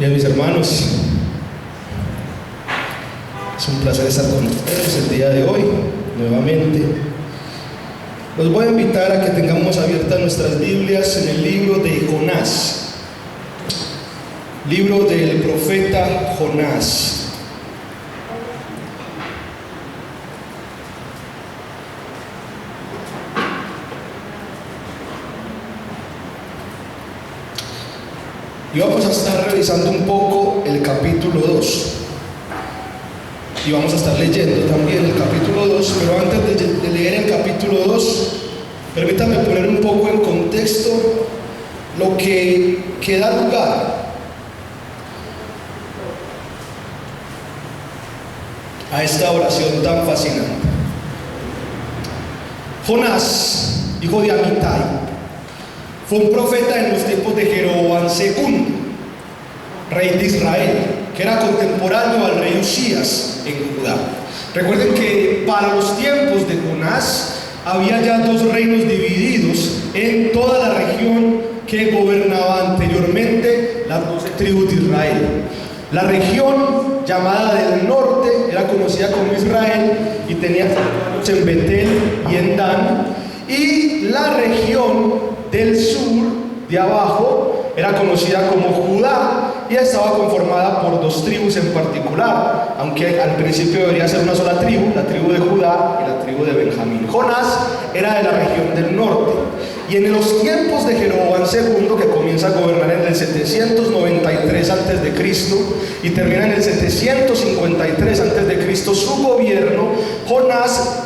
Bien, mis hermanos, es un placer estar con ustedes el día de hoy, nuevamente. Los voy a invitar a que tengamos abiertas nuestras Biblias en el libro de Jonás, libro del profeta Jonás. Y vamos a estar revisando un poco el capítulo 2. Y vamos a estar leyendo también el capítulo 2, pero antes de leer el capítulo 2, permítanme poner un poco en contexto lo que da lugar a esta oración tan fascinante. Jonás, hijo de Amitai, fue un profeta en los tiempos de Jeroboam II, rey de Israel, que era contemporáneo al rey Usías en Judá. Recuerden que para los tiempos de Jonás había ya dos reinos divididos en toda la región que gobernaba anteriormente las 12 tribus de Israel. La región llamada del norte era conocida como Israel y tenía territorios en Betel y en Dan, y la región del sur, de abajo, era conocida como Judá y estaba conformada por dos tribus en particular, aunque al principio debería ser una sola tribu, la tribu de Judá y la tribu de Benjamín. Jonás era de la región del norte, y en los tiempos de Jeroboam II, que comienza a gobernar en el 793 a.C. y termina en el 753 a.C. su gobierno, Jonás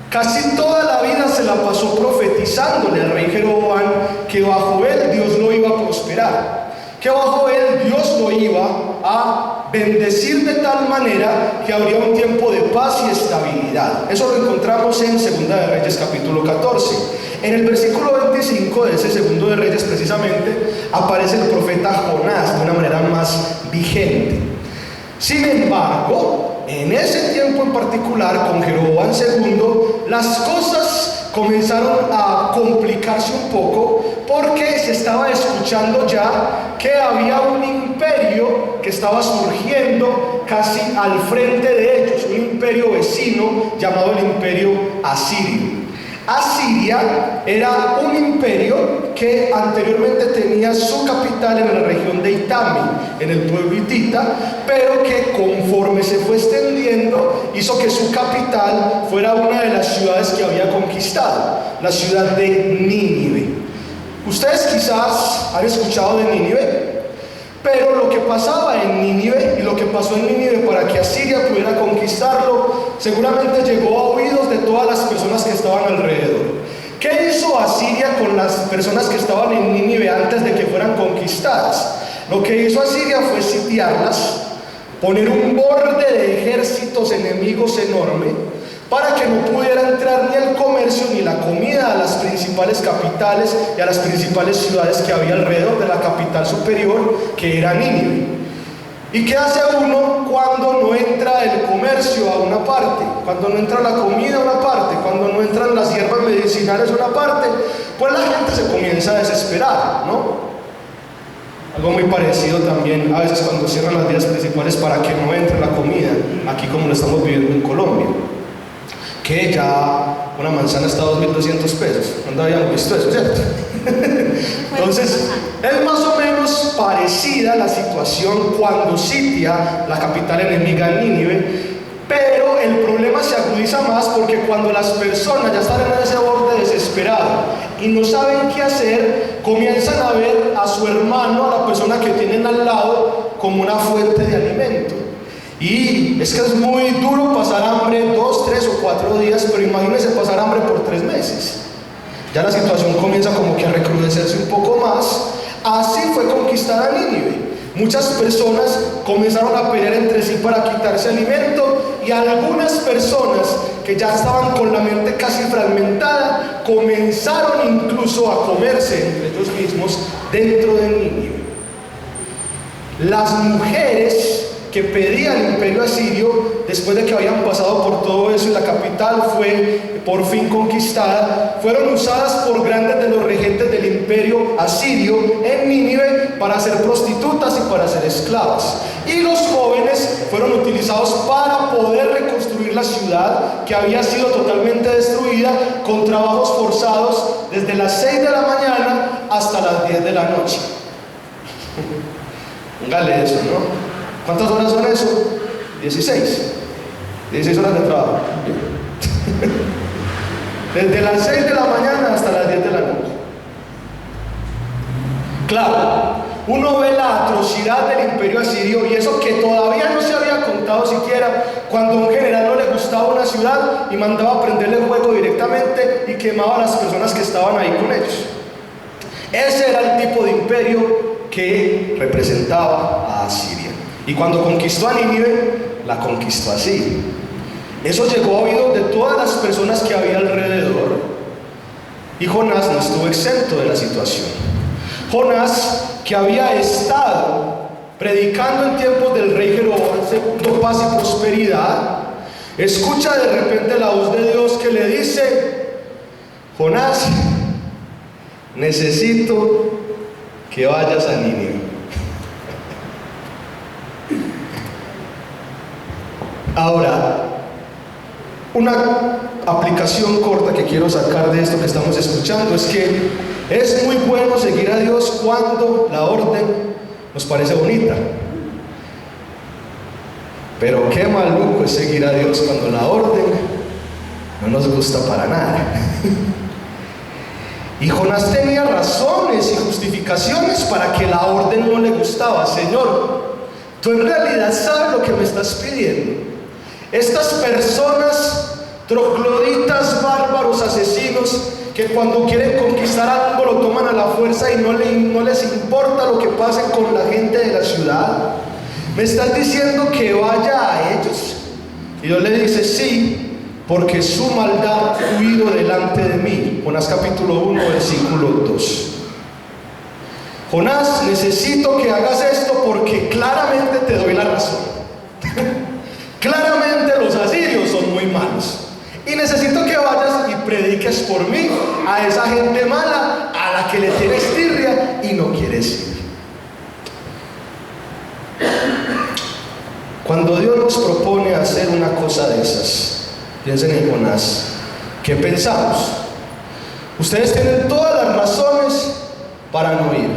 casi toda la vida se la pasó profetizándole al rey Jeroboam que bajo él Dios lo iba a prosperar, que bajo él Dios lo iba a bendecir de tal manera que habría un tiempo de paz y estabilidad. Eso lo encontramos en Segunda de Reyes capítulo 14. En el versículo 25 de ese Segundo de Reyes precisamente aparece el profeta Jonás de una manera más vigente. Sin embargo, en ese tiempo en particular, con Jeroboam II, las cosas comenzaron a complicarse un poco, porque se estaba escuchando ya que había un imperio que estaba surgiendo casi al frente de ellos, un imperio vecino llamado el imperio asirio. Asiria era un imperio que anteriormente tenía su capital en la región de Itami, en el pueblo hitita, pero que conforme se fue extendiendo hizo que su capital fuera una de las ciudades que había conquistado, la ciudad de Nínive. Ustedes quizás han escuchado de Nínive, pero lo que pasaba en Nínive y lo que pasó en Nínive para que Asiria pudiera conquistarlo, seguramente llegó a oídos de todas las personas que estaban alrededor. ¿Qué hizo Asiria con las personas que estaban en Nínive antes de que fueran conquistadas? Lo que hizo Asiria fue sitiarlas, poner un borde de ejércitos enemigos enorme, para que no pudiera entrar ni el comercio ni la comida a las principales capitales y a las principales ciudades que había alrededor de la capital superior, que era Nínive. ¿Y qué hace uno cuando no entra el comercio a una parte? Cuando no entra la comida a una parte, cuando no entran las hierbas medicinales a una parte, pues la gente se comienza a desesperar, ¿no? Algo muy parecido también a veces cuando cierran las vías principales para que no entre la comida, aquí como lo estamos viviendo en Colombia, que ya una manzana está a 2.200 pesos. ¿Cuándo habíamos visto eso, cierto? Entonces, es más o menos parecida la situación cuando sitia la capital enemiga Nínive, pero el problema se agudiza más porque cuando las personas ya están en ese borde desesperado y no saben qué hacer, comienzan a ver a su hermano, a la persona que tienen al lado, como una fuente de alimento. Y es que es muy duro pasar hambre 2, 3 o 4 días, pero imagínense pasar hambre por 3 meses. Ya la situación comienza como que a recrudecerse un poco más. Así fue conquistada Nínive. Muchas personas comenzaron a pelear entre sí para quitarse alimento, y algunas personas que ya estaban con la mente casi fragmentada comenzaron incluso a comerse entre ellos mismos dentro de Nínive. Las mujeres que pedía el imperio asirio, después de que habían pasado por todo eso y la capital fue por fin conquistada, fueron usadas por grandes de los regentes del imperio asirio en Nínive para ser prostitutas y para ser esclavas. Y los jóvenes fueron utilizados para poder reconstruir la ciudad que había sido totalmente destruida con trabajos forzados desde las 6 de la mañana hasta las 10 de la noche. Póngale eso, ¿no? ¿Cuántas horas son eso? 16 horas de trabajo. Desde las 6 de la mañana hasta las 10 de la noche. Claro, uno ve la atrocidad del imperio asirio y eso que todavía no se había contado siquiera cuando un general no le gustaba una ciudad y mandaba a prenderle fuego directamente y quemaba a las personas que estaban ahí con ellos. Ese era el tipo de imperio que representaba a Asiria. Y cuando conquistó a Nínive, la conquistó así. Eso llegó a oídos de todas las personas que había alrededor. Y Jonás no estuvo exento de la situación. Jonás, que había estado predicando en tiempos del rey Jeroboam II paz y prosperidad, escucha de repente la voz de Dios que le dice: Jonás, necesito que vayas a Nínive. Ahora, una aplicación corta que quiero sacar de esto que estamos escuchando es que es muy bueno seguir a Dios cuando la orden nos parece bonita, pero qué maluco es seguir a Dios cuando la orden no nos gusta para nada. Y Jonás tenía razones y justificaciones para que la orden no le gustaba. Señor, tú en realidad sabes lo que me estás pidiendo. Estas personas trogloditas, bárbaros, asesinos, que cuando quieren conquistar algo lo toman a la fuerza y no les importa lo que pase con la gente de la ciudad, ¿me estás diciendo que vaya a ellos? Y Dios le dice: sí, porque su maldad ha huido delante de mí. Jonás capítulo 1, versículo 2. Jonás, necesito que hagas esto porque claramente te doy la razón. Claramente los asirios son muy malos. Y necesito que vayas y prediques por mí a esa gente mala a la que le tienes tirria y no quieres ir. Cuando Dios nos propone hacer una cosa de esas, piensen en Jonás. ¿Qué pensamos? Ustedes tienen todas las razones para no ir.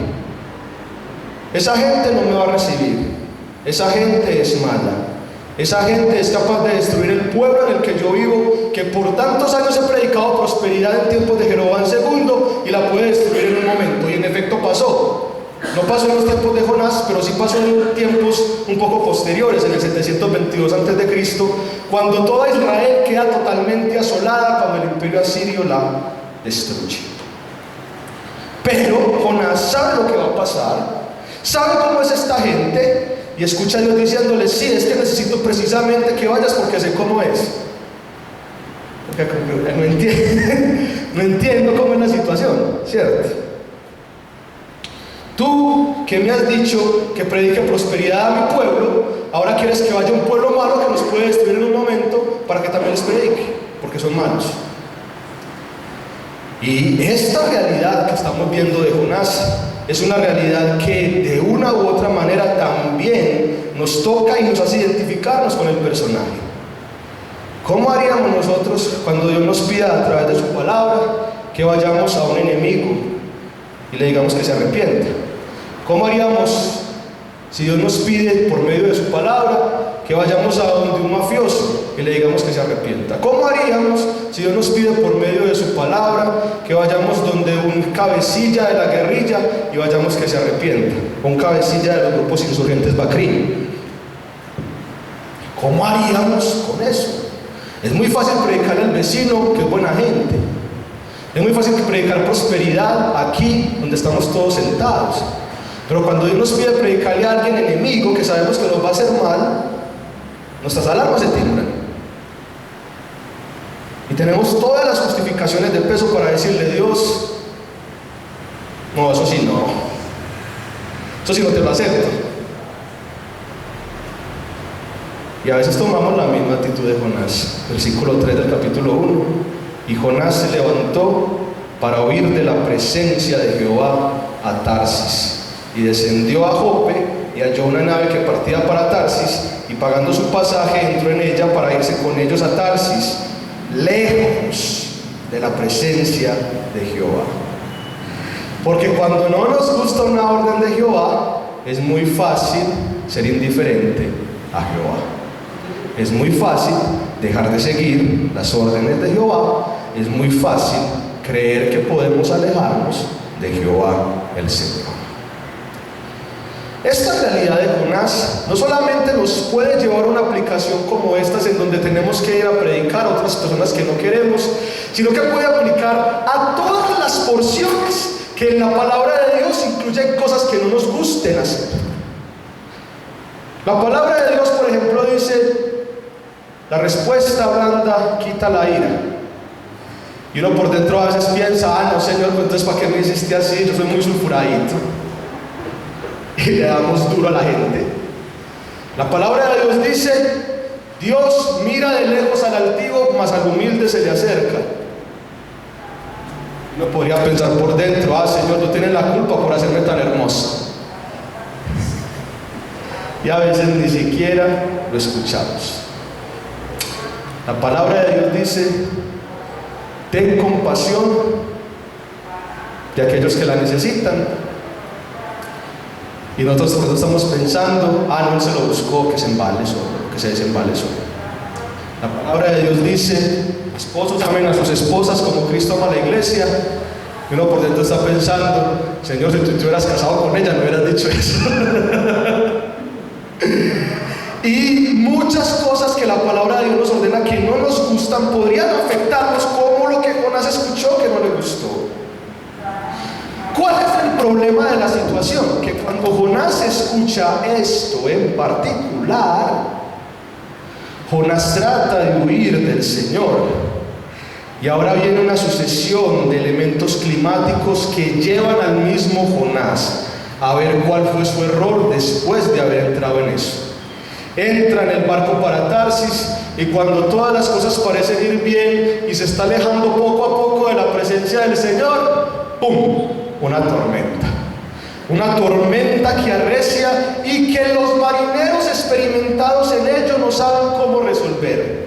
Esa gente no me va a recibir. Esa gente es mala. Esa gente es capaz de destruir el pueblo en el que yo vivo, que por tantos años he predicado prosperidad en tiempos de Jeroboam II, y la puede destruir en un momento. Y en efecto pasó. No pasó en los tiempos de Jonás, pero sí pasó en tiempos un poco posteriores, en el 722 a.C., cuando toda Israel queda totalmente asolada, cuando el imperio asirio la destruye. Pero Jonás sabe lo que va a pasar, sabe cómo es esta gente, y escucha a Dios diciéndole: sí, es que necesito precisamente que vayas porque sé cómo es. No entiendo cómo es la situación, ¿cierto? Tú que me has dicho que predique prosperidad a mi pueblo, ahora quieres que vaya un pueblo malo que nos puede destruir en un momento para que también les predique, porque son malos. Y esta realidad que estamos viendo de Jonás es una realidad que de una u otra manera también nos toca y nos hace identificarnos con el personaje. ¿Cómo haríamos nosotros cuando Dios nos pida a través de su palabra que vayamos a un enemigo y le digamos que se arrepienta? ¿Cómo haríamos si Dios nos pide por medio de su palabra que vayamos a donde un mafioso y le digamos que se arrepienta? ¿Cómo haríamos si Dios nos pide por medio de su palabra que vayamos donde un cabecilla de la guerrilla y vayamos que se arrepienta? O un cabecilla de los grupos insurgentes Bakri. ¿Cómo haríamos con eso? Es muy fácil predicar al vecino que es buena gente. Es muy fácil predicar prosperidad aquí donde estamos todos sentados. Pero cuando Dios nos pide predicarle a alguien enemigo que sabemos que nos va a hacer mal, nuestras alarmas se timbran. Y tenemos todas las justificaciones de peso para decirle: Dios, no, eso sí no te lo acepto. Y a veces tomamos la misma actitud de Jonás. Versículo 3 del capítulo 1. Y Jonás se levantó para huir de la presencia de Jehová a Tarsis, y descendió a Jope, y halló una nave que partía para Tarsis, y pagando su pasaje entró en ella para irse con ellos a Tarsis, lejos de la presencia de Jehová. Porque cuando no nos gusta una orden de Jehová, es muy fácil ser indiferente a Jehová. Es muy fácil dejar de seguir las órdenes de Jehová. Es muy fácil creer que podemos alejarnos de Jehová el Señor. Esta realidad de Jonás no solamente nos puede llevar a una aplicación como estas, en donde tenemos que ir a predicar a otras personas que no queremos, sino que puede aplicar a todas las porciones que en la palabra de Dios incluyen cosas que no nos gusten hacer. La palabra de Dios, por ejemplo, dice: la respuesta blanda quita la ira. Y uno por dentro a veces piensa: no, Señor, pues entonces ¿para qué me hiciste así? Yo soy muy sulfuradito. Y le damos duro a la gente. La palabra de Dios dice: Dios mira de lejos al altivo, mas al humilde se le acerca. Uno podría pensar por dentro: Señor, tú tienes la culpa por hacerme tan hermoso. Y a veces ni siquiera lo escuchamos. La palabra de Dios dice: ten compasión de aquellos que la necesitan. Y nosotros estamos pensando: no, él se lo buscó, que se embale solo, que se desembale solo. La palabra de Dios dice: esposos amen a sus esposas como Cristo ama a la iglesia. Y uno por dentro está pensando: Señor, si tú te hubieras casado con ella, no hubieras dicho eso. Y muchas cosas que la palabra de Dios nos ordena que no nos gustan podrían afectarnos, como lo que Jonás escuchó que no le gustó. ¿Cuál es el problema de la situación? Que cuando Jonás escucha esto en particular, Jonás trata de huir del Señor. Y ahora viene una sucesión de elementos climáticos que llevan al mismo Jonás a ver cuál fue su error después de haber entrado en eso. Entra en el barco para Tarsis, y cuando todas las cosas parecen ir bien y se está alejando poco a poco de la presencia del Señor, ¡pum!, una tormenta. Una tormenta que arrecia y que los marineros experimentados en ello no saben cómo resolver.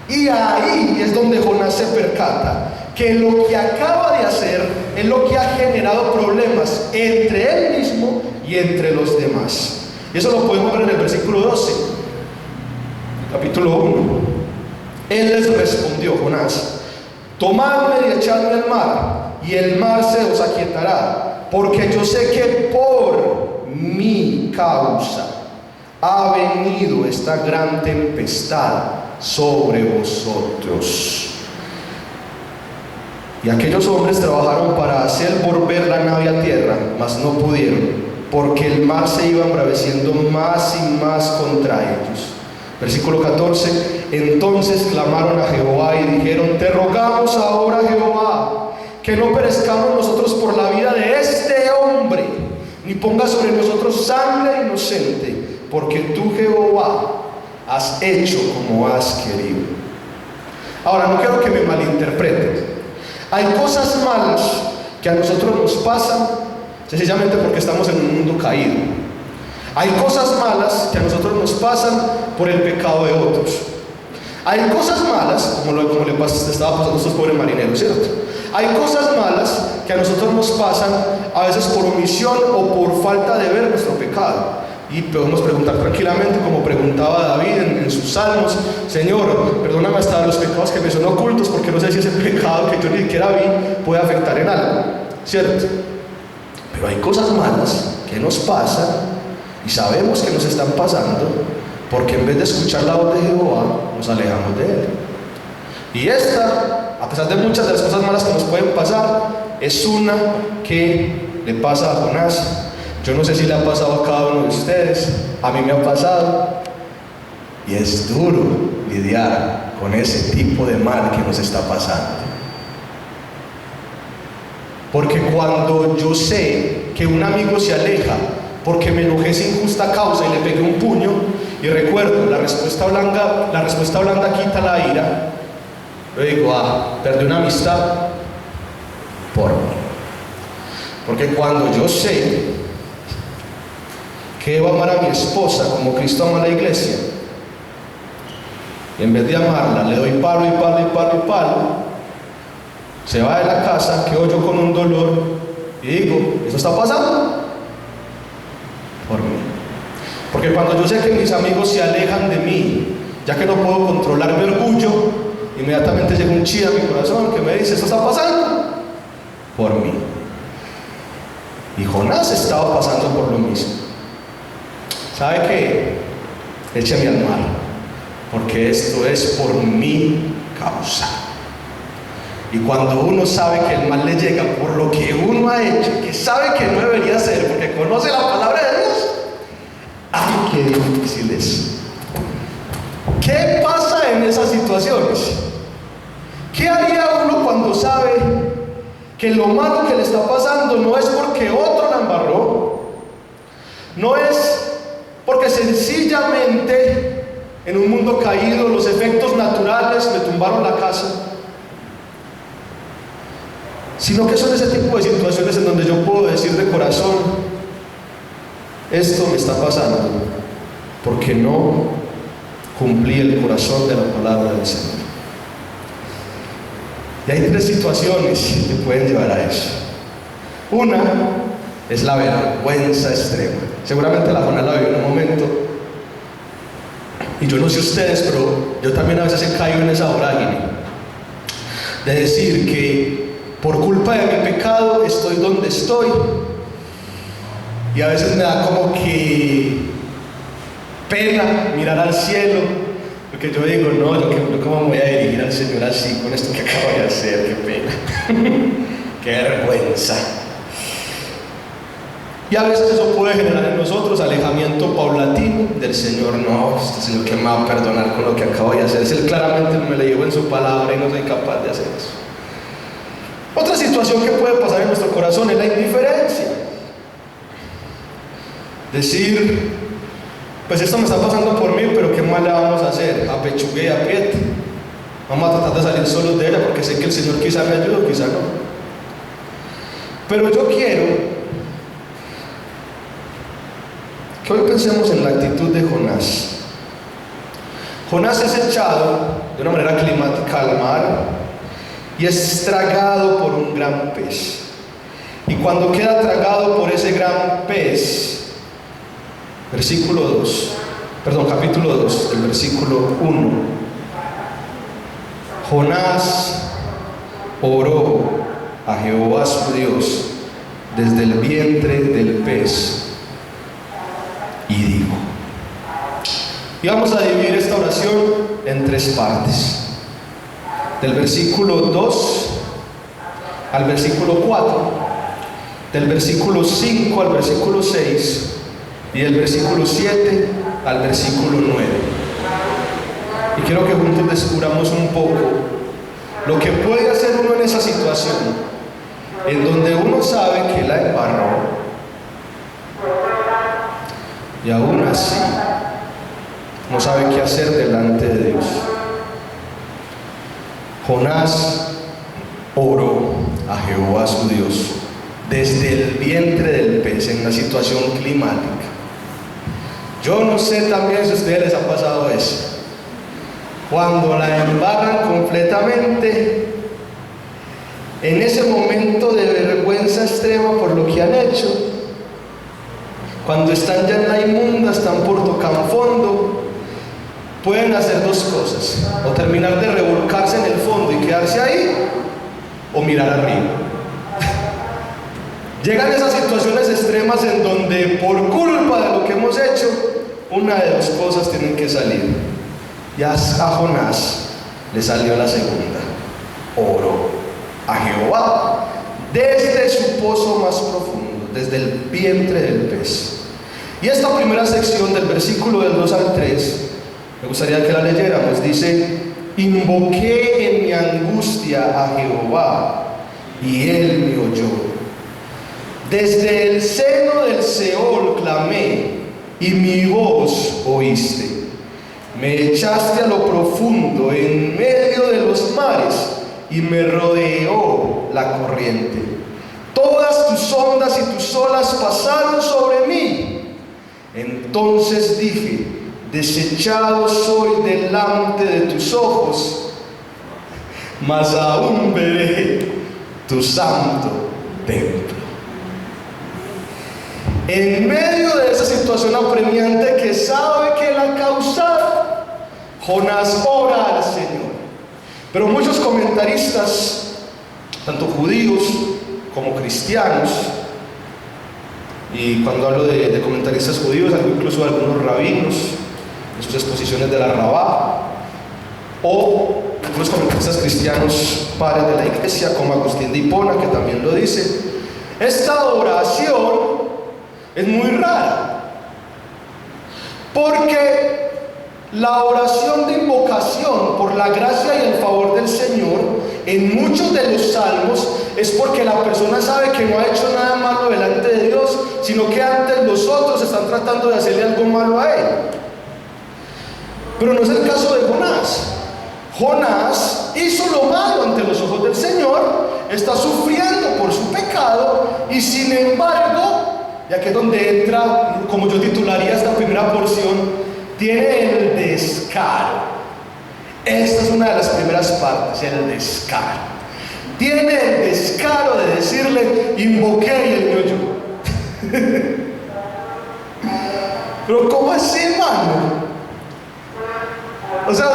Y ahí es donde Jonás se percata que lo que acaba de hacer es lo que ha generado problemas entre él mismo y entre los demás. Y eso lo podemos ver en el versículo 12, capítulo 1. Él les respondió, Jonás: tomadme y echadme al mar, y el mar se os aquietará, porque yo sé que por mi causa ha venido esta gran tempestad sobre vosotros. Y aquellos hombres trabajaron para hacer volver la nave a tierra, mas no pudieron, porque el mar se iba embraveciendo más y más contra ellos. Versículo 14: entonces clamaron a Jehová y dijeron: te rogamos ahora, Jehová, que no perezcamos nosotros por la vida de este hombre, ni pongas sobre nosotros sangre inocente, porque tú, Jehová, has hecho como has querido. Ahora, no quiero que me malinterpreten. Hay cosas malas que a nosotros nos pasan sencillamente porque estamos en un mundo caído. Hay cosas malas que a nosotros nos pasan por el pecado de otros. Hay cosas malas, como le estaba pasando a estos pobres marineros, ¿cierto? Hay cosas malas que a nosotros nos pasan a veces por omisión o por falta de ver nuestro pecado. Y podemos preguntar tranquilamente, como preguntaba David en sus salmos: Señor, perdóname hasta los pecados que me son ocultos, porque no sé si ese pecado que yo ni siquiera vi puede afectar en algo, ¿cierto? Pero hay cosas malas que nos pasan y sabemos que nos están pasando porque en vez de escuchar la voz de Jehová, nos alejamos de Él. Y esta, a pesar de muchas de las cosas malas que nos pueden pasar, es una que le pasa a Jonás. Yo no sé si le ha pasado a cada uno de ustedes, a mí me ha pasado, y es duro lidiar con ese tipo de mal que nos está pasando. Porque cuando yo sé que un amigo se aleja porque me enojé sin justa causa y le pegué un puño, y recuerdo, la respuesta blanda quita la ira, yo digo, perdí una amistad por mí. Porque cuando yo sé que debo amar a mi esposa como Cristo ama a la iglesia, y en vez de amarla le doy palo y palo y palo y palo, se va de la casa, quedo yo con un dolor y digo, ¿eso está pasando? Por mí. Porque cuando yo sé que mis amigos se alejan de mí, ya que no puedo controlar mi orgullo, inmediatamente llega un chida a mi corazón que me dice, ¿esto está pasando? Por mí. Y Jonás estaba pasando por lo mismo. ¿Sabe qué? Écheme al mar, porque esto es por mi causa. Y cuando uno sabe que el mal le llega por lo que uno ha hecho, que sabe que no debería ser, porque conoce la palabra de Dios, ¡ay, qué difícil es! ¿Qué pasa en esas situaciones? ¿Qué haría uno cuando sabe que lo malo que le está pasando no es porque otro la embarró? No es porque sencillamente en un mundo caído los efectos naturales me tumbaron la casa, sino que son ese tipo de situaciones en donde yo puedo decir de corazón, esto me está pasando porque no cumplí el corazón de la palabra del Señor. Y hay tres situaciones que pueden llevar a eso. Una es la vergüenza extrema. Seguramente la Jonás la vivió en un momento, y yo no sé ustedes, pero yo también a veces he caído en esa vorágine de decir que por culpa de mi pecado estoy donde estoy, y a veces me da como que pena mirar al cielo, porque yo digo, no, yo cómo me voy a dirigir al Señor así con esto que acabo de hacer, qué pena, qué vergüenza. Y a veces eso puede generar en nosotros alejamiento paulatino del Señor. No, este Señor que me va a perdonar con lo que acabo de hacer, si Él claramente me lo llevo en su palabra y no soy capaz de hacer eso. Otra situación que puede pasar en nuestro corazón es la indiferencia. Decir, pues esto me está pasando por mí, pero ¿qué más le vamos a hacer? Apechugue y apriete. Vamos a tratar de salir solos de ella, porque sé que el Señor quizá me ayude, quizá no. Pero yo quiero que hoy pensemos en la actitud de Jonás. Jonás es echado de una manera climática al mar y es tragado por un gran pez. Y cuando queda tragado por ese gran pez, capítulo 2, el versículo 1, Jonás oró a Jehová su Dios desde el vientre del pez y dijo. Y vamos a dividir esta oración en tres partes, del versículo 2 al versículo 4, del versículo 5 al versículo 6 y del versículo 7 al versículo 9. Y quiero que juntos descubramos un poco lo que puede hacer uno en esa situación en donde uno sabe que la embarró y aún así no sabe qué hacer delante de Dios. Jonás oró a Jehová su Dios desde el vientre del pez en una situación climática. Yo no sé también si a ustedes les ha pasado eso. Cuando la embarran completamente, en ese momento de vergüenza extrema por lo que han hecho, cuando están ya en la inmunda, están por tocar fondo, pueden hacer dos cosas: o terminar de revolcarse en el fondo y quedarse ahí, o mirar arriba. Llegan esas situaciones extremas en donde por culpa de lo que hemos hecho, una de dos cosas tienen que salir. Ya a Jonás le salió la segunda. Oró a Jehová desde su pozo más profundo, desde el vientre del pez. Y esta primera sección del versículo del 2 al 3, me gustaría que la leyéramos. Dice: invoqué en mi angustia a Jehová y Él me oyó. Desde el seno del Seol clamé y mi voz oyó. oíste. Me echaste a lo profundo, en medio de los mares, y me rodeó la corriente. Todas tus ondas y tus olas pasaron sobre mí. Entonces dije: desechado soy delante de tus ojos, mas aún veré tu santo templo. En medio de esa situación apremiante que sabe que la ha causado, Jonás ora al Señor. Pero muchos comentaristas, tanto judíos como cristianos, y cuando hablo de comentaristas judíos, hablo incluso de algunos rabinos en sus exposiciones de la Rabá, o algunos comentaristas cristianos, padres de la iglesia, como Agustín de Hipona, que también lo dice. Esta oración es muy rara, porque la oración de invocación por la gracia y el favor del Señor en muchos de los salmos es porque la persona sabe que no ha hecho nada malo delante de Dios, sino que antes los otros están tratando de hacerle algo malo a él. Pero no es el caso de Jonás. Jonás hizo lo malo ante los ojos del Señor, está sufriendo por su pecado, y sin embargo, y aquí es donde entra, como yo titularía esta primera porción, tiene el descaro. Esta es una de las primeras partes, el descaro. Tiene el descaro de decirle: invoqué y él me oyó. Pero ¿cómo así, hermano? O sea,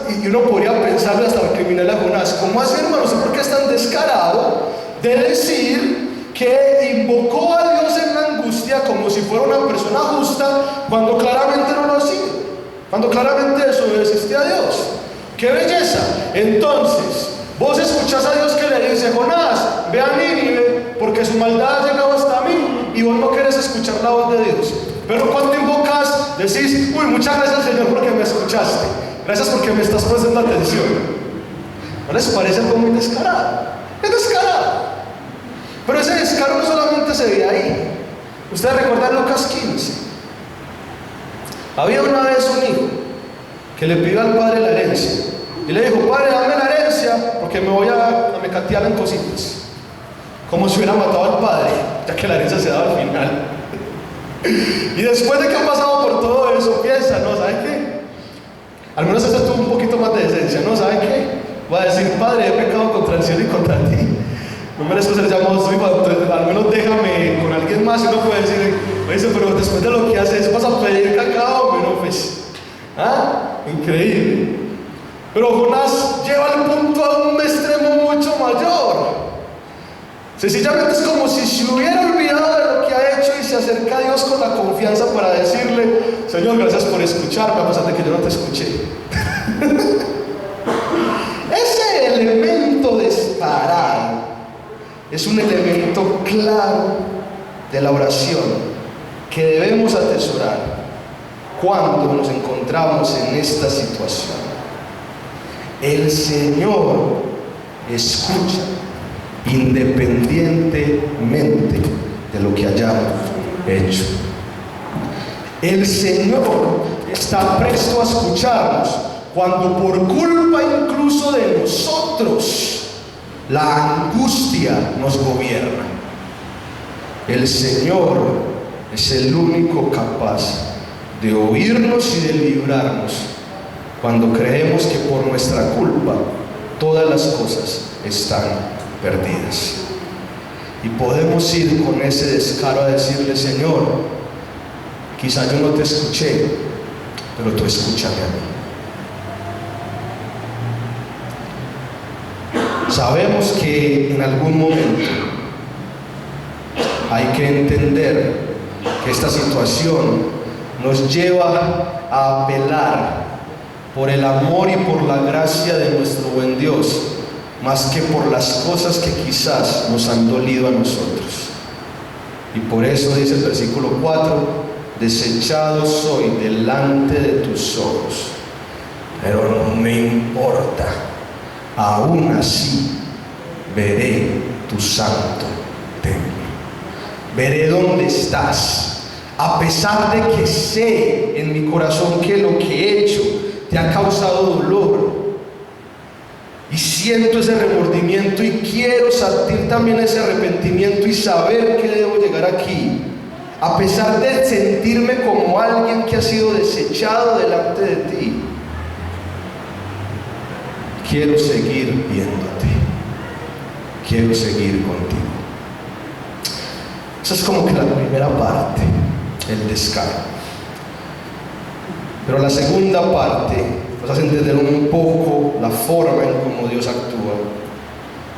y uno podría pensarle hasta el criminal a Jonás: ¿cómo así, hermano? ¿Por qué es tan descarado de decir que invocó a Dios en la angustia como si fuera una persona justa, cuando claramente no lo hacía, cuando claramente desobedeciste a Dios? ¡Qué belleza! Entonces, vos escuchás a Dios que le dice: Jonás, ve a Nínive, porque su maldad ha llegado hasta mí, y vos no querés escuchar la voz de Dios. Pero cuando invocas, decís: uy, muchas gracias, Señor, porque me escuchaste, gracias porque me estás prestando atención. ¿No les parece algo muy descarado? Es descarado. Pero ese descaro no solamente se ve ahí. Ustedes recuerdan Lucas 15. Había una vez un hijo que le pidió al padre la herencia, y le dijo: padre, dame la herencia porque me voy a mecatear en cositas. Como si hubiera matado al padre, ya que la herencia se daba al final. Y después de que ha pasado por todo eso, piensa: no, ¿sabe qué? Al menos este tuvo un poquito más de decencia. No, ¿sabe qué? Va a decir: padre, he pecado contra el cielo y contra ti, no merezco ser llamado su hijo, al menos déjame con alguien más. Y uno puede decir: oye, pero después de lo que haces, vas a pedir cacao. Bueno, pues, increíble. Pero Jonás lleva el punto a un extremo mucho mayor. Sencillamente es como si se hubiera olvidado de lo que ha hecho y se acerca a Dios con la confianza para decirle: Señor, gracias por escucharme a pesar de que yo no te escuché. Ese elemento descarado es un elemento claro de la oración que debemos atesorar cuando nos encontramos en esta situación. El Señor escucha independientemente de lo que hayamos hecho. El Señor está presto a escucharnos cuando, por culpa incluso de nosotros, la angustia nos gobierna. El Señor es el único capaz de oírnos y de librarnos cuando creemos que por nuestra culpa todas las cosas están perdidas. Y podemos ir con ese descaro a decirle: Señor, quizá yo no te escuché, pero tú escúchame a mí. Sabemos que en algún momento hay que entender que esta situación nos lleva a apelar por el amor y por la gracia de nuestro buen Dios, más que por las cosas que quizás nos han dolido a nosotros. Y por eso dice el versículo 4: desechado soy delante de tus ojos, pero no me importa, aún así veré tu santo templo. Veré dónde estás, A pesar de que sé en mi corazón que lo que he hecho te ha causado dolor, y siento ese remordimiento y quiero sentir también ese arrepentimiento y saber que debo llegar aquí, a pesar de sentirme como alguien que ha sido desechado delante de ti, quiero seguir viéndote, quiero seguir contigo. Esa es como que la primera parte, el descargo. Pero la segunda parte nos hace entender un poco la forma en cómo Dios actúa.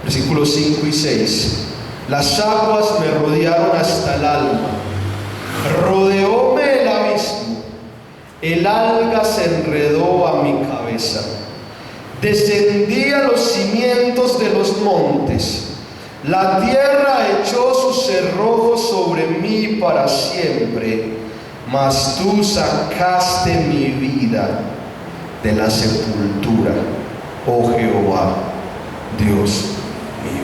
Versículos 5 y 6. Las aguas me rodearon hasta el alma, rodeóme el abismo, el alga se enredó a mi cabeza. Descendí a los cimientos de los montes, la tierra echó sus cerrojos sobre mí para siempre, mas tú sacaste mi vida de la sepultura, oh Jehová, Dios mío.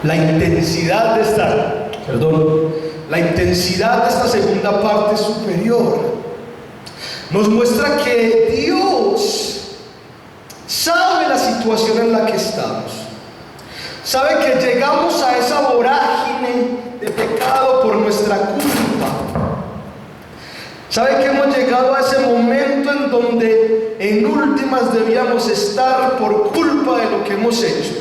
La intensidad de esta segunda parte superior nos muestra que Dios sabe la situación en la que estamos, sabe que llegamos a esa vorágine de pecado por nuestra culpa, sabe que hemos llegado a ese momento en donde en últimas debíamos estar por culpa de lo que hemos hecho.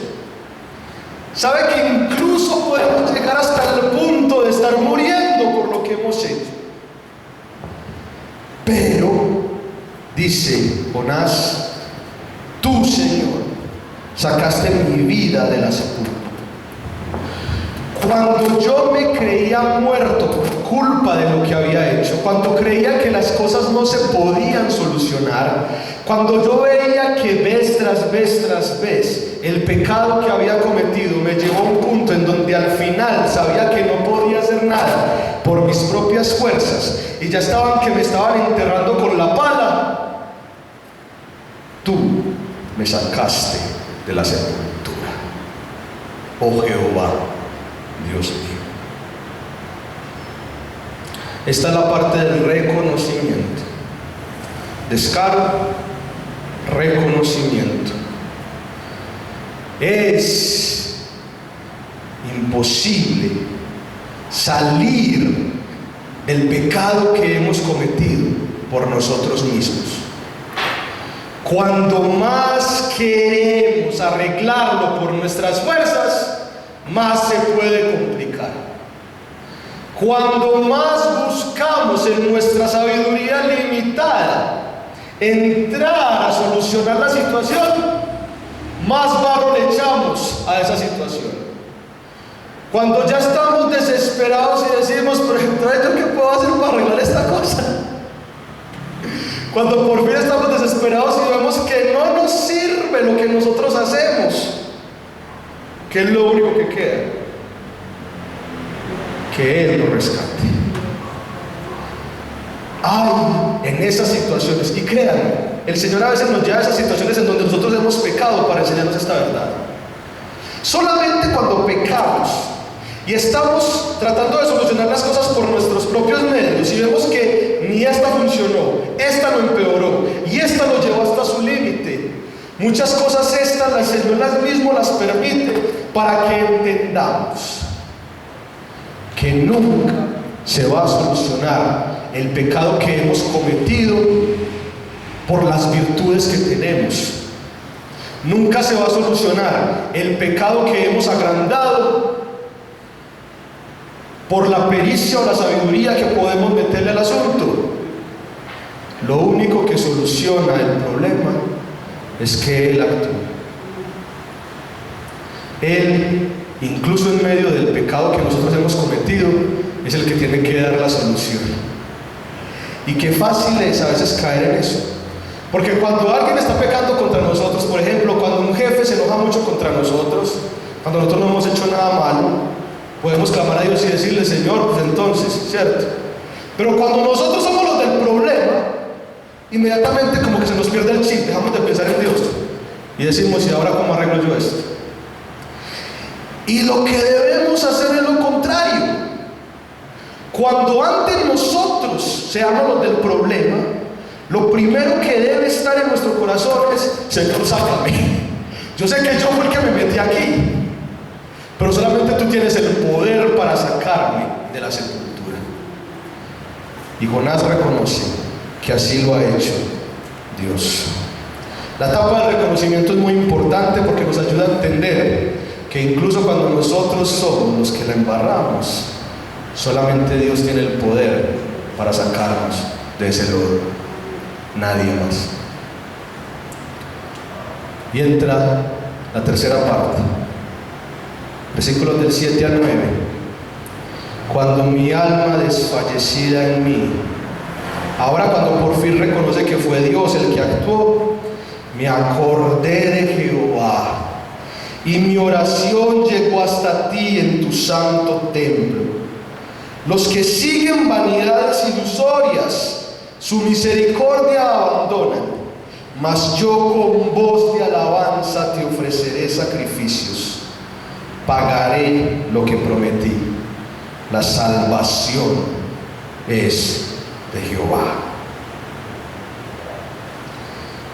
Sabe que incluso podemos llegar hasta el punto de estar muriendo por lo que hemos hecho. Pero, dice Jonás, tú, Señor, sacaste mi vida de la sepultura. Cuando yo me creía muerto por culpa de lo que había hecho, cuando creía que las cosas no se podían solucionar, cuando yo veía que vez tras vez el pecado que había cometido me llevó a un punto en donde al final sabía que no podía hacer nada por mis propias fuerzas y ya me estaban enterrando con la pala, tú me sacaste de la sepultura, oh Jehová, Dios mío. Esta es la parte del reconocimiento. Descargo, reconocimiento. Es imposible salir del pecado que hemos cometido por nosotros mismos. Cuando más queremos arreglarlo por nuestras fuerzas, más se puede complicar. Cuando más buscamos en nuestra sabiduría limitada entrar a solucionar la situación, más barro le echamos a esa situación. Cuando ya estamos desesperados y decimos, pero entonces ¿yo qué puedo hacer para arreglar esta cosa? Cuando por fin estamos desesperados y vemos que no nos sirve lo que nosotros hacemos, ¿qué es lo único que queda? Que Él nos rescate. Ay, en esas situaciones, y créanme, el Señor a veces nos lleva a esas situaciones en donde nosotros hemos pecado para enseñarnos esta verdad. Solamente cuando pecamos y estamos tratando de solucionar las cosas por nuestros propios medios y vemos que ni esta funcionó, esta lo empeoró y esta lo llevó hasta su límite, muchas cosas estas el Señor mismo las permite para que entendamos que nunca se va a solucionar el pecado que hemos cometido por las virtudes que tenemos. Nunca se va a solucionar el pecado que hemos agrandado por la pericia o la sabiduría que podemos meterle al asunto. Lo único que soluciona el problema es que Él actúe. Él, incluso en medio del pecado que nosotros hemos cometido, es el que tiene que dar la solución. Y qué fácil es a veces caer en eso. Porque cuando alguien está pecando contra nosotros, por ejemplo, cuando un jefe se enoja mucho contra nosotros, cuando nosotros no hemos hecho nada malo, podemos clamar a Dios y decirle, Señor, pues entonces, ¿cierto? Pero cuando nosotros somos los del problema, inmediatamente como que se nos pierde el chip, dejamos de pensar en Dios y decimos, ¿y ahora cómo arreglo yo esto? Y lo que debemos hacer es lo contrario. Cuando antes nosotros seamos los del problema, lo primero que debe estar en nuestro corazón es: Señor, sácame. Yo sé que yo fui el que me metí aquí, pero solamente tú tienes el poder para sacarme de la sepultura. Y Jonás reconoce que así lo ha hecho Dios. La etapa del reconocimiento es muy importante porque nos ayuda a entender que incluso cuando nosotros somos los que la embarramos, solamente Dios tiene el poder para sacarnos de ese lodo, nadie más. Y entra la tercera parte, versículos del 7 al 9. Cuando mi alma desfallecida en mí, ahora cuando por fin reconoce que fue Dios el que actuó, me acordé de Jehová, y mi oración llegó hasta ti en tu santo templo. Los que siguen vanidades ilusorias, su misericordia abandonan, mas yo con voz de alabanza te ofreceré sacrificios. Pagaré lo que prometí. La salvación es de Jehová.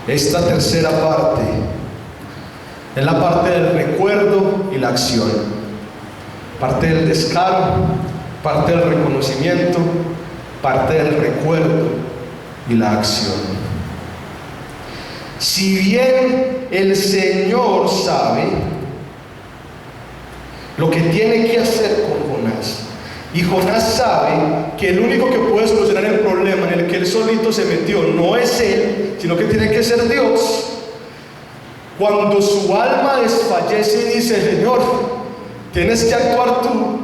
Esta tercera parte es la parte del recuerdo y la acción, parte del descaro, parte del reconocimiento, parte del recuerdo y la acción. Si bien el Señor sabe lo que tiene que hacer con Jonás, y Jonás sabe que el único que puede solucionar el problema en el que él solito se metió no es él, sino que tiene que ser Dios, cuando su alma desfallece y dice: Señor, tienes que actuar tú,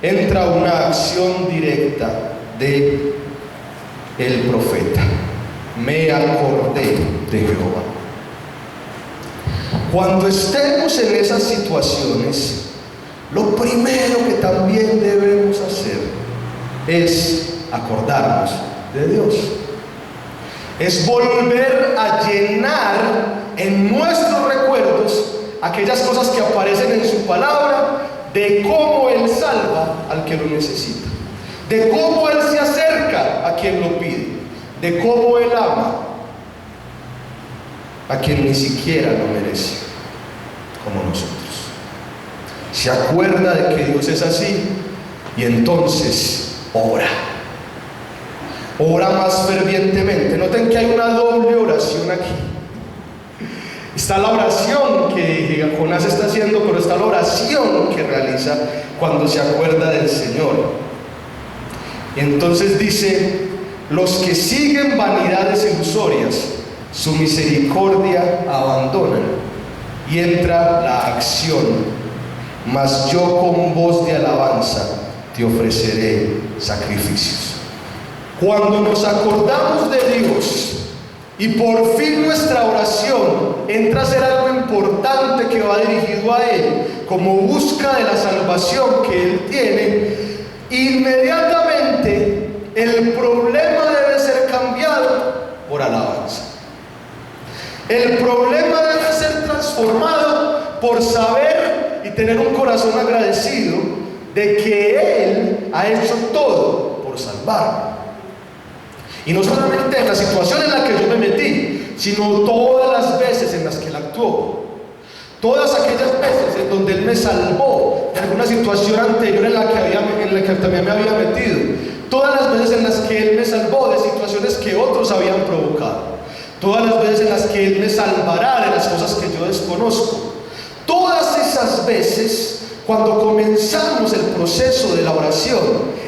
entra una acción directa de el profeta: me acordé de Jehová. Cuando estemos en esas situaciones, lo primero que también debemos hacer es acordarnos de Dios. Es volver a llenar en nuestros recuerdos aquellas cosas que aparecen en su palabra, de cómo Él salva al que lo necesita, de cómo Él se acerca a quien lo pide, de cómo Él ama a quien ni siquiera lo merece, como nosotros. Se acuerda de que Dios es así y entonces ora más fervientemente. Noten que hay una doble oración aquí. Está la oración que Jonás está haciendo, pero está la oración que realiza cuando se acuerda del Señor. Y entonces dice: los que siguen vanidades ilusorias, su misericordia abandonan. Y entra la acción: mas yo con voz de alabanza te ofreceré sacrificios. Cuando nos acordamos de Dios y por fin nuestra oración entra a ser algo importante que va dirigido a Él, como busca de la salvación que Él tiene, inmediatamente el problema debe ser cambiado por alabanza. El problema debe ser transformado por saber y tener un corazón agradecido de que Él ha hecho todo por salvarme. Y no solamente en la situación en la que yo me metí, sino todas las veces en las que Él actuó. Todas aquellas veces en donde Él me salvó de alguna situación anterior en la que también me había metido. Todas las veces en las que Él me salvó de situaciones que otros habían provocado. Todas las veces en las que Él me salvará de las cosas que yo desconozco. Todas esas veces, cuando comenzamos el proceso de la oración,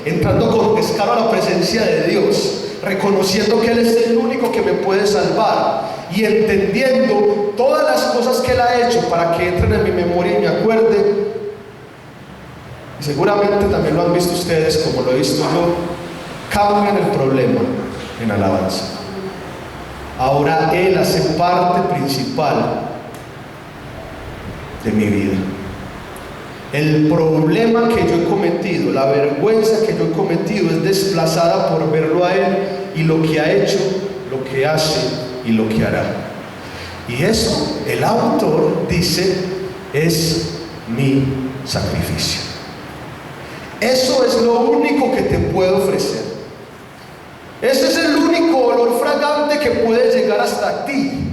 entrando con descaro a la presencia de Dios, reconociendo que Él es el único que me puede salvar y entendiendo todas las cosas que Él ha hecho para que entren en mi memoria y me acuerde, y seguramente también lo han visto ustedes como lo he visto yo, cambian el problema en alabanza. Ahora Él hace parte principal de mi vida. El problema que yo he cometido, la vergüenza que yo he cometido, es desplazada por verlo a Él y lo que ha hecho, lo que hace y lo que hará. Y eso, el autor dice, es mi sacrificio. Eso es lo único que te puedo ofrecer. Ese es el único olor fragante que puede llegar hasta ti.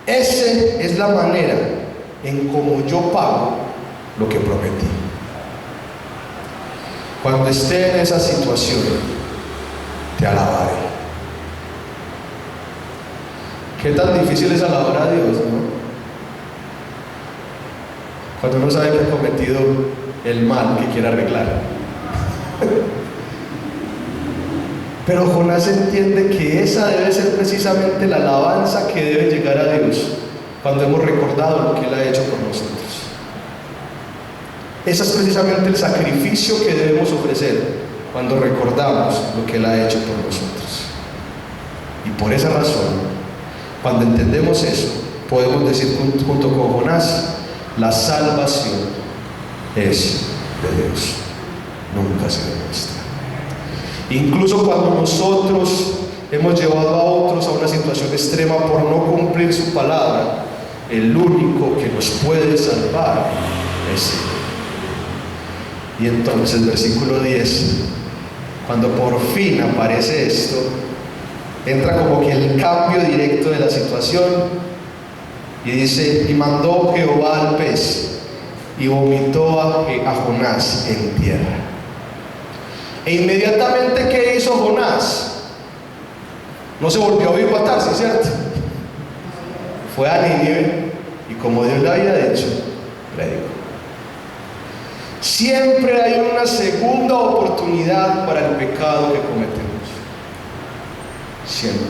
Esa es la manera en cómo yo pago lo que prometí. Cuando esté en esa situación, te alabaré. Qué tan difícil es alabar a Dios, ¿no? Cuando uno sabe que ha cometido el mal que quiere arreglar. Pero Jonás entiende que esa debe ser precisamente la alabanza que debe llegar a Dios cuando hemos recordado lo que Él ha hecho por nosotros. Ese es precisamente el sacrificio que debemos ofrecer cuando recordamos lo que Él ha hecho por nosotros. Y por esa razón, cuando entendemos eso, podemos decir junto con Jonás: la salvación es de Dios, nunca será nuestra. Incluso cuando nosotros hemos llevado a otros a una situación extrema por no cumplir su palabra, el único que nos puede salvar es Él. Y entonces, versículo 10, cuando por fin aparece esto, entra como que el cambio directo de la situación y dice: y mandó Jehová al pez y vomitó a Jonás en tierra. E inmediatamente, ¿qué hizo Jonás? No se volvió a oír Tarsis, ¿cierto? Fue a Nínive y, como Dios le había dicho, predicó. Siempre hay una segunda oportunidad para el pecado que cometemos. Siempre.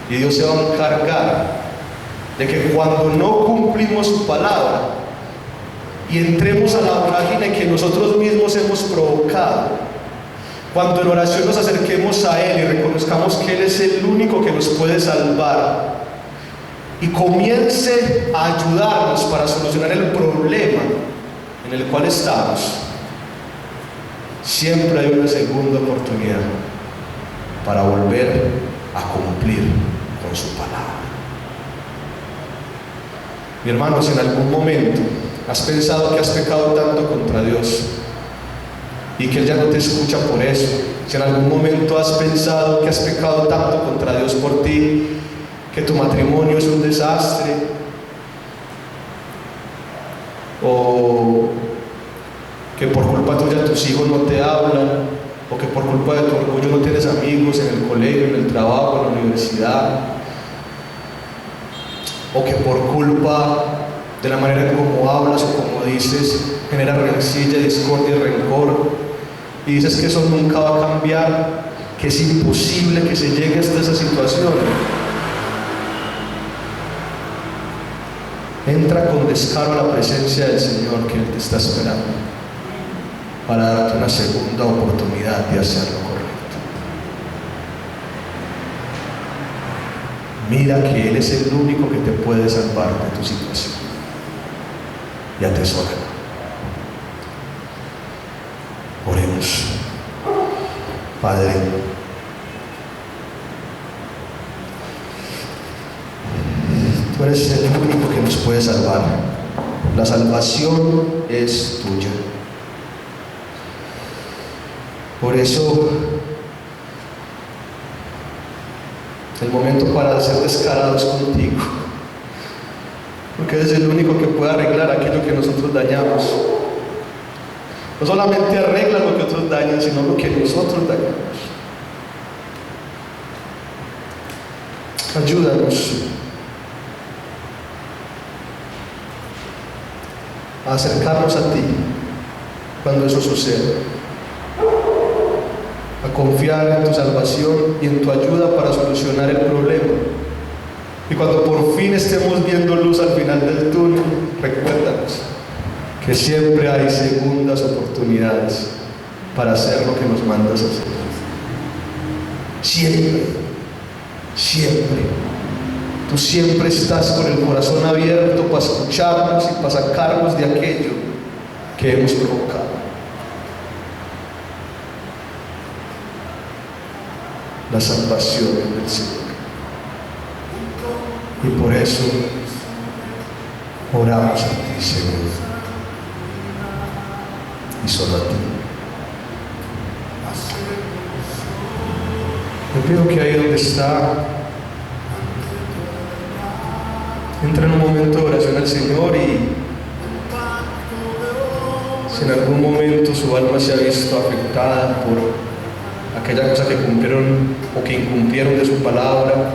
Y Dios se va a encargar de que cuando no cumplimos su palabra y entremos a la vorágine que nosotros mismos hemos provocado, cuando en oración nos acerquemos a Él y reconozcamos que Él es el único que nos puede salvar y comience a ayudarnos para solucionar el problema en el cual estamos, siempre hay una segunda oportunidad para volver a cumplir con su palabra. Mi hermano, si en algún momento has pensado que has pecado tanto contra Dios y que Él ya no te escucha por eso, si en algún momento has pensado que has pecado tanto contra Dios por ti, que tu matrimonio es un desastre, o que por culpa tuya tus hijos no te hablan, o que por culpa de tu orgullo no tienes amigos en el colegio, en el trabajo, en la universidad, o que por culpa de la manera en cómo hablas o como dices genera rencilla, discordia y rencor, y dices que eso nunca va a cambiar, que es imposible que se llegue hasta esa situación. Entra con descaro a la presencia del Señor, que Él te está esperando para darte una segunda oportunidad de hacer lo correcto. Mira que Él es el único que te puede salvar de tu situación, y atesóralo. Oremos. Padre, Tú eres el único que nos puede salvar. La salvación es tuya. Por eso, el momento para ser descarados contigo, porque eres el único que puede arreglar aquello que nosotros dañamos. No solamente arregla lo que otros dañan, sino lo que nosotros dañamos. Ayúdanos a acercarnos a ti cuando eso suceda, a confiar en tu salvación y en tu ayuda para solucionar el problema. Y cuando por fin estemos viendo luz al final del túnel, recuérdanos que siempre hay segundas oportunidades para hacer lo que nos mandas a hacer. Siempre, siempre. Tú siempre estás con el corazón abierto para escucharnos y para sacarnos de aquello que hemos provocado. La salvación es del Señor. Y por eso oramos a ti, Señor. y solo a ti. Yo pido que ahí donde está, entre en un momento de oración al Señor, y si en algún momento su alma se ha visto afectada por aquella cosa que cumplieron o que incumplieron de su palabra,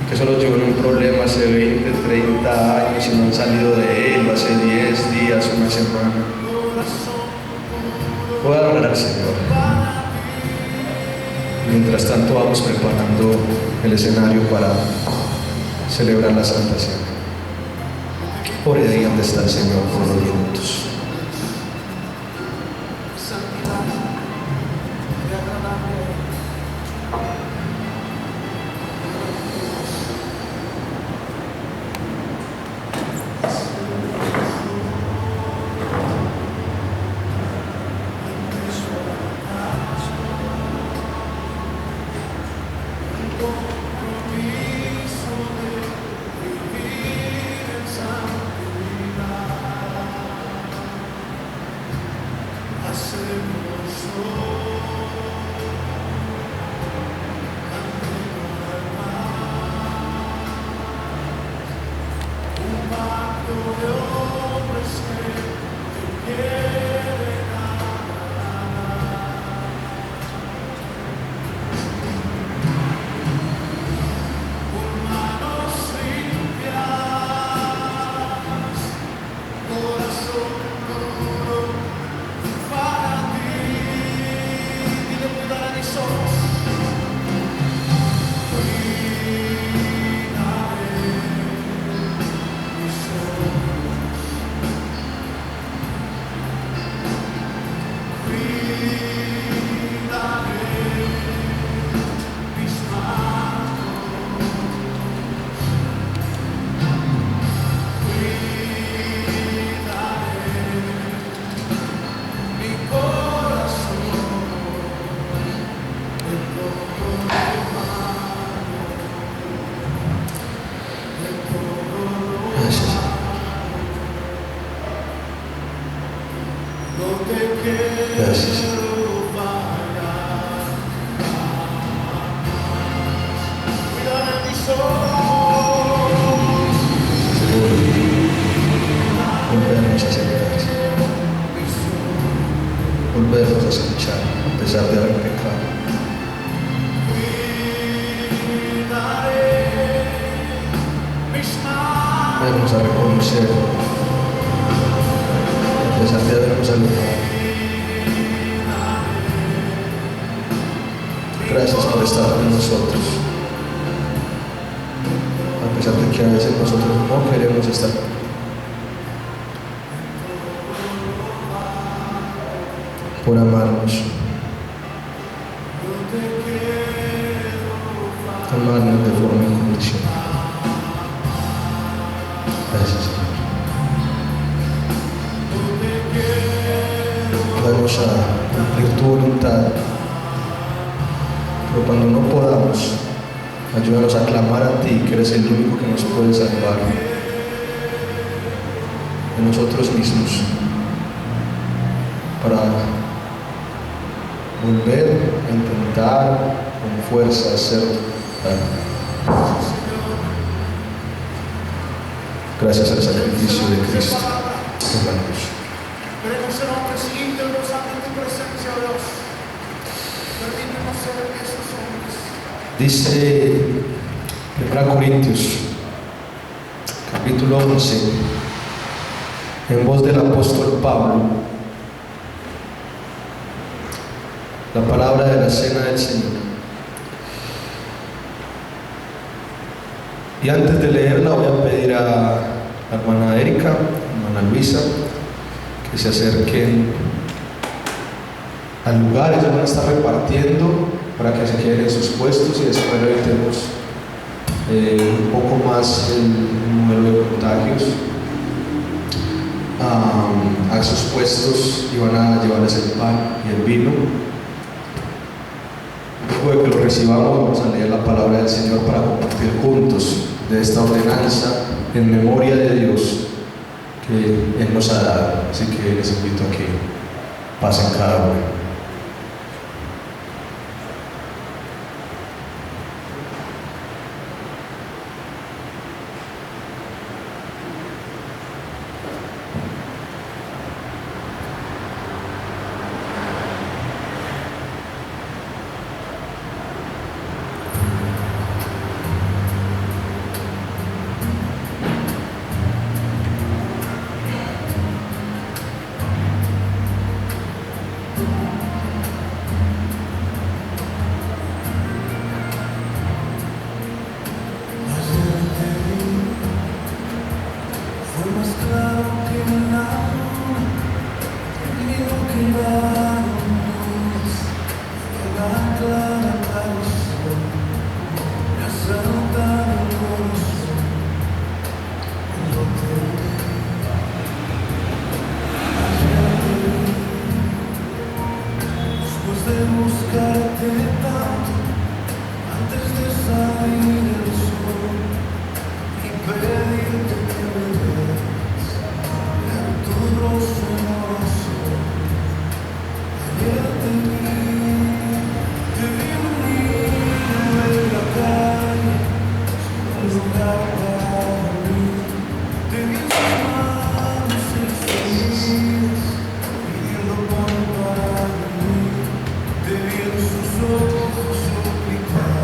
y que solo llevan un problema hace 20, 30 años y no han salido de él, hace 10 días, una semana, pueda orar al Señor. Mientras tanto vamos preparando el escenario para celebrar la Santa Cena. Ore ahí donde está el Señor por unos minutos. Gracias. Volvernos a acercar, volvernos a escuchar a pesar de haber pecado. Volvernos a reconocer a pesar de habernos alejado. Gracias por estar con nosotros, a pesar de que a veces nosotros no queremos estar. Por amarnos, amarnos de forma incondicional. Gracias, Señor. Vamos a cumplir tu voluntad. Pero cuando no podamos, ayúdanos a clamar a ti, que eres el único que nos puede salvar de nosotros mismos, para volver a intentar con fuerza hacerlo. Gracias al sacrificio de Cristo en la cruz. Queremos ser hombres íntegros ante tu presencia, Dios. Permítanos ser esos hombres. Dice 1 Corintios, capítulo 11, en voz del apóstol Pablo, la palabra de la cena del Señor. Y antes de leerla voy a pedir a la hermana Erika, hermana Luisa, que se acerquen al lugar. Ellos van a estar repartiendo para que se queden en sus puestos, y después revisemos un poco más el número de contagios a sus puestos, y van a llevarles el pan y el vino. Luego de que lo recibamos, vamos a leer la palabra del Señor para compartir juntos de esta ordenanza en memoria de Dios que Él nos ha dado. Así que les invito a que paz en cada uno.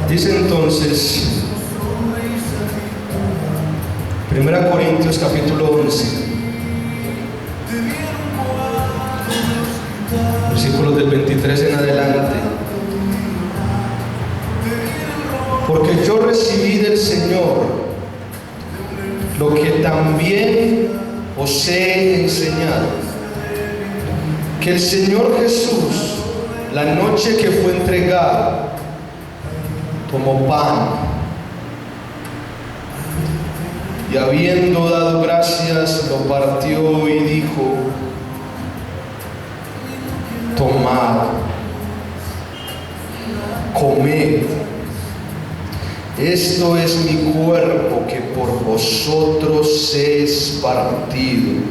Dice entonces 1 Corintios capítulo 11, versículos del 23 en adelante: porque yo recibí del Señor lo que también os he enseñado, que el Señor Jesús, la noche que fue entregado, tomó pan y, habiendo dado gracias, lo partió y dijo: tomad, comed, esto es mi cuerpo que por vosotros es partido.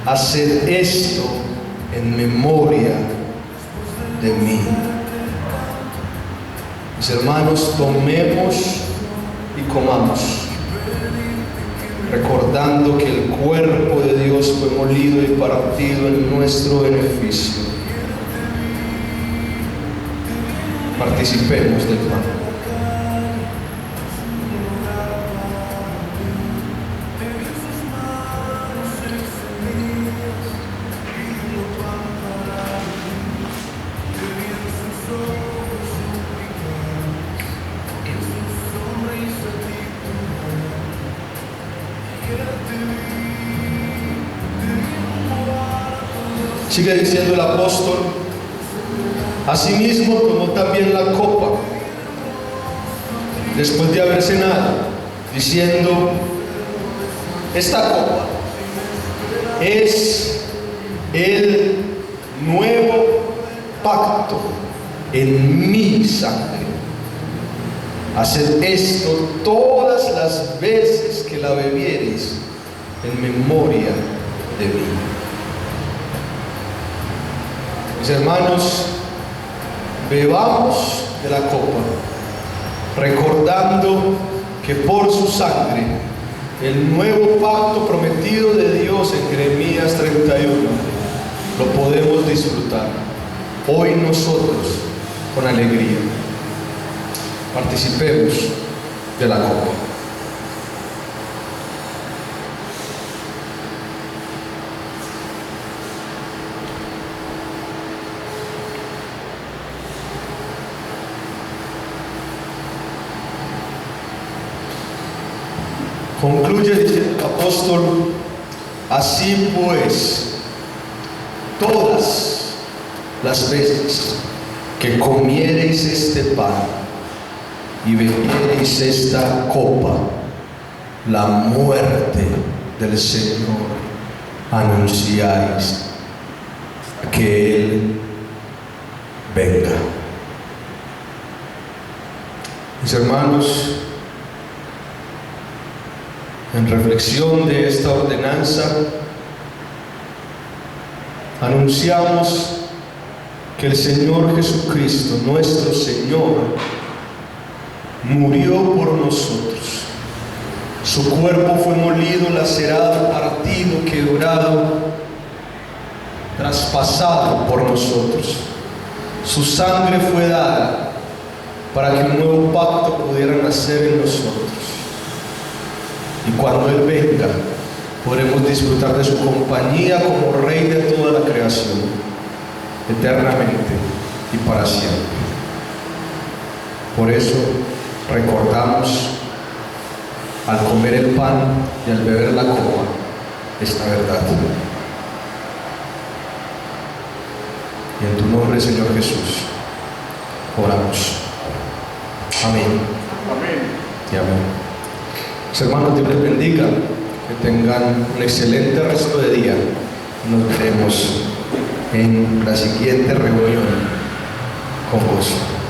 Haced esto en memoria de mí. Mis hermanos, tomemos y comamos, recordando que el cuerpo de Dios fue molido y partido en nuestro beneficio. Participemos del pan. Sigue diciendo el apóstol: asimismo tomó también la copa después de haber cenado, diciendo: esta copa es el nuevo pacto en mi sangre. Haced esto todas las veces que la bebiereis en memoria de mí. Mis hermanos, bebamos de la copa, recordando que por su sangre, el nuevo pacto prometido de Dios en Jeremías 31, lo podemos disfrutar hoy nosotros con alegría. Participemos de la copa. Concluye diciendo el apóstol: así pues, todas las veces que comiereis este pan y bebiereis esta copa, la muerte del Señor anunciáis, que Él venga. Mis hermanos, en reflexión de esta ordenanza, anunciamos que el Señor Jesucristo, nuestro Señor, murió por nosotros. Su cuerpo fue molido, lacerado, partido, quebrado, traspasado por nosotros. Su sangre fue dada para que un nuevo pacto pudiera nacer en nosotros. Y cuando Él venga, podremos disfrutar de su compañía como Rey de toda la creación, eternamente y para siempre. Por eso recordamos al comer el pan y al beber la copa esta verdad. Y en tu nombre, Señor Jesús, oramos. Amén. Amén. Y amén. Mis hermanos, Dios les bendiga, que tengan un excelente resto de día. Nos veremos en la siguiente reunión con gozo.